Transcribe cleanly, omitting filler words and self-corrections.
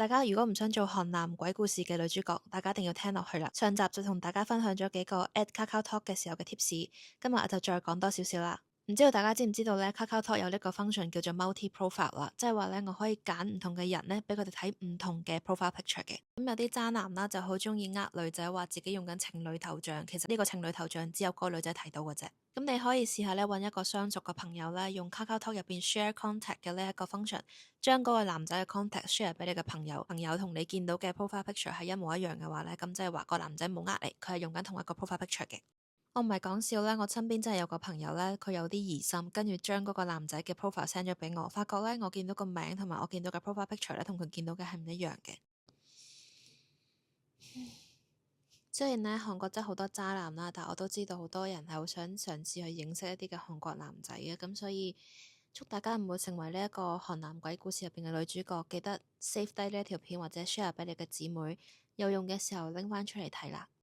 大家如果唔想做韓男鬼故事嘅女主角，大家一定要聽落去啦。上集就同大家分享咗幾個 at KakaoTalk 嘅時候嘅 tips，今日我就再講多少少啦。唔知道大家知唔知道呢 KakaoTalk 有呢個 function 叫做 multi profile 啦，即係話呢，我可以揀唔同嘅人呢，俾佢哋睇唔同嘅 profile picture 嘅。咁有啲渣男啦就好中意女仔，話自己用緊情侶頭像，其實呢個情侶頭像只有嗰個女仔睇到嘅啫。咁你可以試下呢，揾一個相熟嘅朋友呢，用 KakaoTalk 入邊 share contact 嘅呢一個 function，將嗰個男仔嘅 contact share 俾你嘅朋友，朋友同你見到嘅 profile picture 係一模一樣嘅話呢，咁即係話個男仔冇呃你，佢係用緊同一個 profile picture 嘅。我唔係講笑咧，我身邊真係有個朋友咧，佢有啲疑心，跟住將嗰個男仔嘅 profile send 咗俾我，發覺咧我見到個名同埋我見到嘅 profile picture 咧，同佢見到嘅係唔一樣嘅。雖然咧韓國真係好多渣男啦，但我都知道好多人係好想嘗試去認識一啲嘅韓國男仔嘅，咁所以祝大家唔會成為呢一個韓男鬼故事入邊嘅女主角，記得 save 低呢一條片或者 share 俾你嘅姊妹，有用嘅時候拎翻出嚟睇啦。